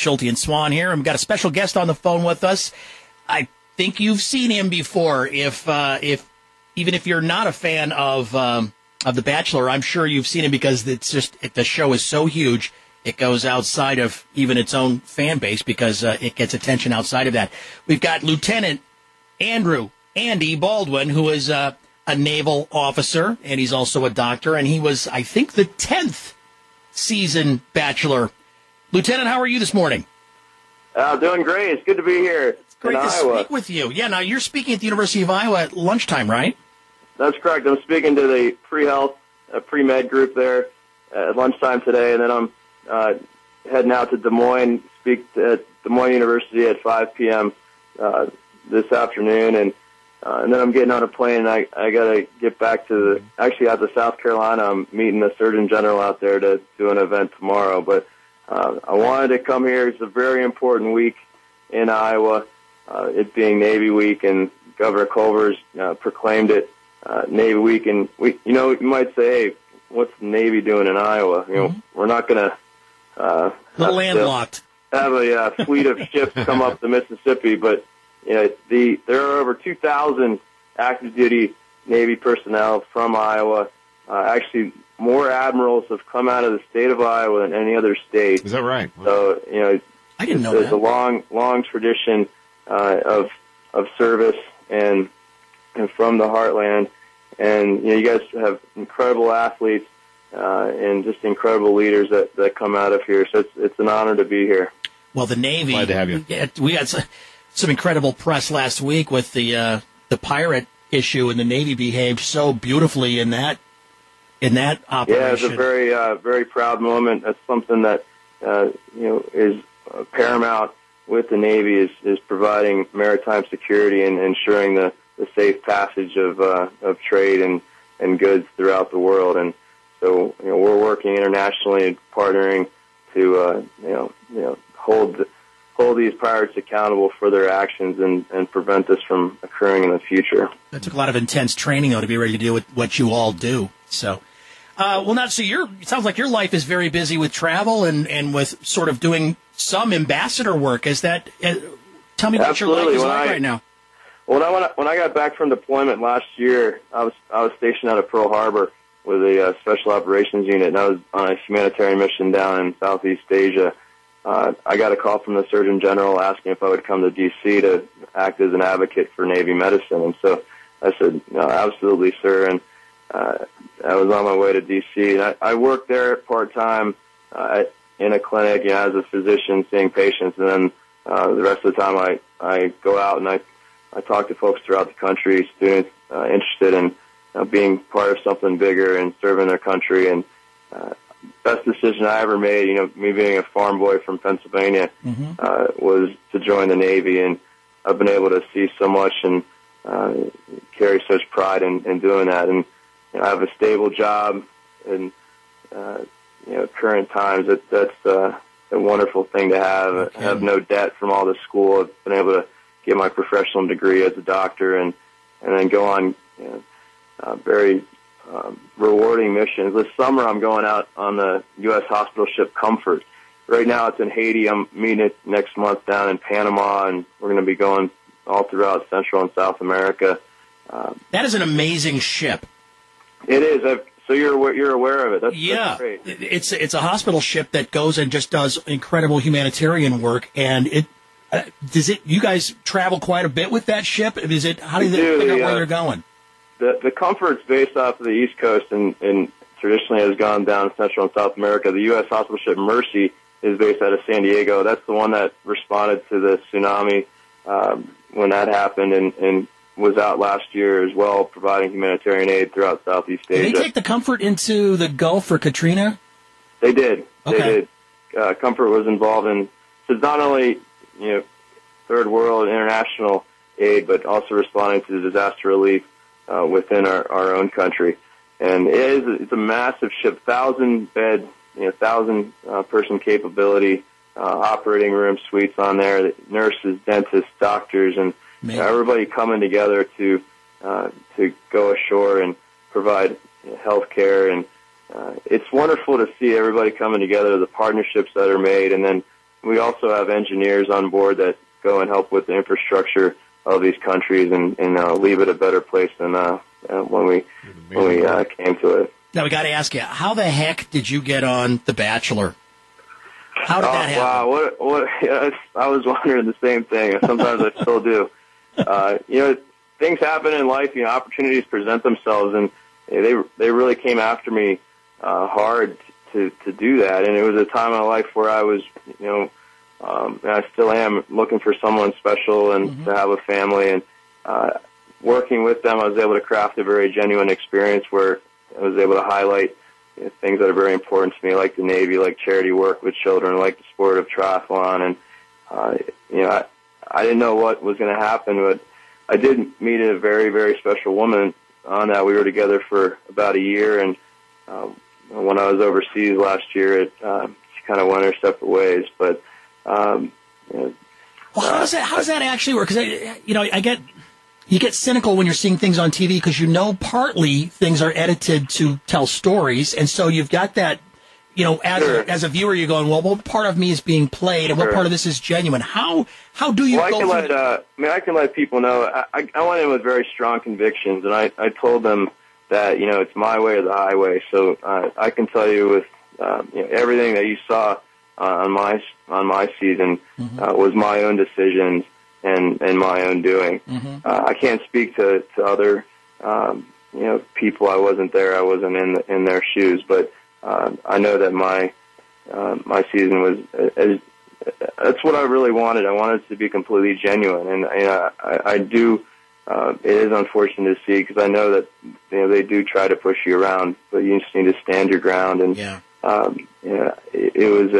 Schulte and Swan here, and we've got a special guest on the phone with us. I think you've seen him before. If even if you're not a fan of The Bachelor, I'm sure you've seen him because the show is so huge. It goes outside of even its own fan base because it gets attention outside of that. We've got Lieutenant Andy Baldwin, who is a naval officer, and he's also a doctor, and he was, I think, the 10th season Bachelor. Lieutenant, how are you this morning? Doing great. It's good to be here. It's great to speak with you. Yeah, now you're speaking at the University of Iowa at lunchtime, right? That's correct. I'm speaking to the pre-health, pre-med group there at lunchtime today, and then I'm heading out to Des Moines, speak at Des Moines University at 5 p.m. This afternoon, and then I'm getting on a plane, and I got to get back to out to South Carolina. I'm meeting the Surgeon General out there to do an event tomorrow, but I wanted to come here. It's a very important week in Iowa, it being Navy Week, and Governor Culver's proclaimed it Navy Week. And you might say, hey, what's the Navy doing in Iowa? We're not going to landlocked have a fleet of ships come up the Mississippi, but there are over 2,000 active duty Navy personnel from Iowa. Actually, more admirals have come out of the state of Iowa than any other state. Is that right? So, I didn't know there's that. a long tradition of service and from the heartland. And you guys have incredible athletes and just incredible leaders that come out of here. So it's an honor to be here. Well, the Navy. Glad to have you. We had some incredible press last week with the pirate issue, and the Navy behaved so beautifully in that operation. Yeah, it's a very proud moment. That's something that is paramount with the Navy is providing maritime security and ensuring the safe passage of trade and goods throughout the world. And so we're working internationally and partnering to hold these pirates accountable for their actions and prevent this from occurring in the future. That took a lot of intense training, though, to be ready to do what you all do. So, it sounds like your life is very busy with travel and with sort of doing some ambassador work. Is that? Tell me what your life is like right now. Well, when I got back from deployment last year, I was stationed out of Pearl Harbor with a special operations unit, and I was on a humanitarian mission down in Southeast Asia. I got a call from the Surgeon General asking if I would come to D.C. to act as an advocate for Navy medicine. And so I said, no, absolutely, sir. And I was on my way to D.C. And I worked there part-time in a clinic as a physician seeing patients. And then the rest of the time I go out and I talk to folks throughout the country, students interested in being part of something bigger and serving their country. And best decision I ever made, me being a farm boy from Pennsylvania, was to join the Navy. And I've been able to see so much and carry such pride in doing that. And I have a stable job in current times. That's a wonderful thing to have. Okay. I have no debt from all the school. I've been able to get my professional degree as a doctor and then go on very rewarding missions. This summer I'm going out on the U.S. hospital ship Comfort. Right now it's in Haiti. I'm meeting it next month down in Panama, and we're going to be going all throughout Central and South America. That is an amazing ship. It is. So you're aware of it. That's great. It's a hospital ship that goes and just does incredible humanitarian work. And you guys travel quite a bit with that ship? How do they figure out where you're going? The Comfort's based off of the East Coast and traditionally has gone down Central and South America. The U.S. hospital ship Mercy is based out of San Diego. That's the one that responded to the tsunami when that happened and was out last year as well, providing humanitarian aid throughout Southeast Asia. Did they take the Comfort into the Gulf for Katrina? They did. Okay. They did. Comfort was involved in not only third world international aid, but also responding to the disaster relief within our own country. And it's a massive ship, 1,000-bed, 1,000-person capability, operating room suites on there, nurses, dentists, doctors, and everybody coming together to go ashore and provide health care. And it's wonderful to see everybody coming together, the partnerships that are made, and then we also have engineers on board that go and help with the infrastructure of these countries and leave it a better place than when we came to it. Now we got to ask you, how the heck did you get on The Bachelor? How did that happen? Wow, what? Yes, I was wondering the same thing. Sometimes I still do. Things happen in life. Opportunities present themselves, and they really came after me hard to do that. And it was a time in my life where I was, and I still am looking for someone special and to have a family. And working with them, I was able to craft a very genuine experience where I was able to highlight things that are very important to me, like the Navy, like charity work with children, like the sport of triathlon. And I didn't know what was going to happen, but I did meet a very, very special woman on that. We were together for about a year, and when I was overseas last year, she kind of went her separate ways. But well, how does that actually work? Because you get cynical when you're seeing things on TV because partly things are edited to tell stories, and so you've got that. As a viewer, you're going, well, what part of me is being played, and what part of this is genuine? How do you? Well, I can let people know. I went in with very strong convictions, and I told them that it's my way or the highway. So I can tell you with everything that you saw on my season was my own decisions and my own doing. I can't speak to other people. I wasn't there. I wasn't in their shoes, but. I know that my season was that's what I really wanted. I wanted it to be completely genuine, and I do. It is unfortunate to see because I know that they do try to push you around, but you just need to stand your ground. And it was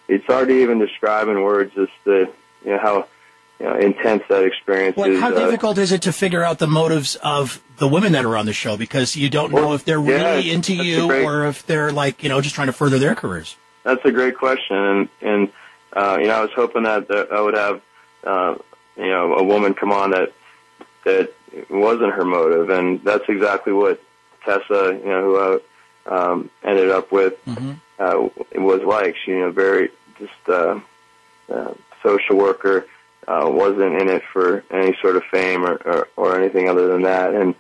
it's hard to even describe in words just how. Intense that experience is. How difficult is it to figure out the motives of the women that are on the show? Because you don't know if they're really into you or if they're just trying to further their careers. That's a great question, and I was hoping that I would have a woman come on that wasn't her motive, and that's exactly what Tessa, who I ended up with, it was like. She, very just social worker. Wasn't in it for any sort of fame or anything other than that, and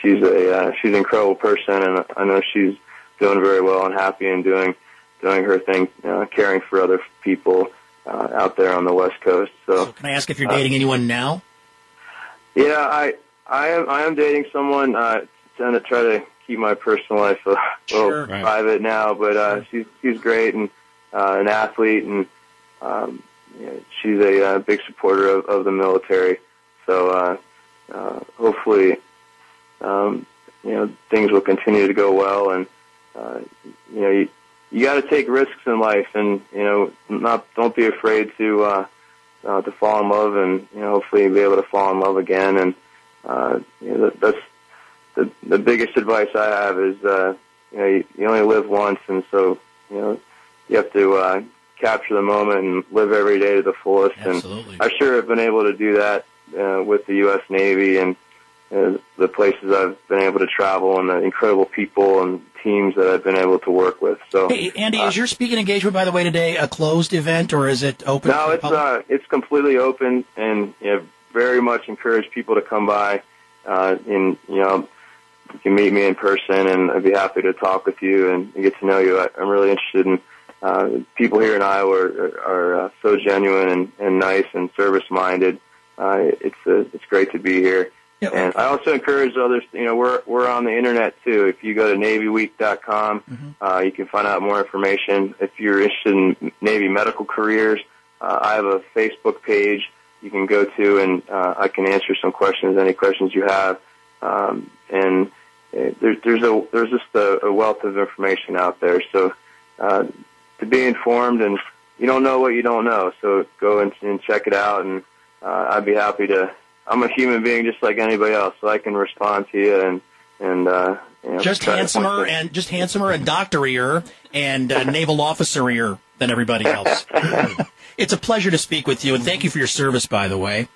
she's an incredible person, and I know she's doing very well and happy and doing her thing, caring for other people out there on the West Coast. So can I ask if you're dating anyone now? Yeah, I am dating someone. Trying to try to keep my personal life a little private now, but she's great and an athlete and. She's a big supporter of the military, so hopefully, things will continue to go well. And you got to take risks in life, and don't be afraid to fall in love, and hopefully be able to fall in love again. And that's the biggest advice I have is you only live once, and so you have to. Capture the moment and live every day to the fullest. Absolutely. And I sure have been able to do that with the U.S. Navy and the places I've been able to travel and the incredible people and teams that I've been able to work with. So, hey, Andy, is your speaking engagement, by the way, today a closed event or is it open? No, it's completely open, and very much encourage people to come by. And you can meet me in person, and I'd be happy to talk with you and get to know you. I'm really interested in. People here in Iowa are so genuine and nice and service-minded. It's great to be here. Yep. And I also encourage others, we're on the internet too. If you go to NavyWeek.com, you can find out more information. If you're interested in Navy medical careers, I have a Facebook page you can go to, and I can answer some questions, any questions you have. And there's just a wealth of information out there. So, to be informed, and you don't know what you don't know, so go and check it out, and I'd be happy to. I'm a human being just like anybody else, so I can respond to you and just handsomer and doctorier and naval officerier than everybody else. It's a pleasure to speak with you, and thank you for your service, by the way.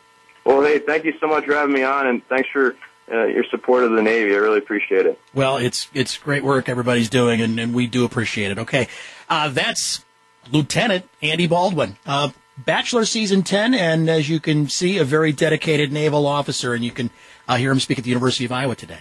Well, hey, thank you so much for having me on, and thanks for your support of the Navy. I really appreciate it. Well, it's great work everybody's doing, and we do appreciate it. Okay, that's Lieutenant Andy Baldwin, Bachelor Season 10, and as you can see, a very dedicated naval officer, and you can hear him speak at the University of Iowa today.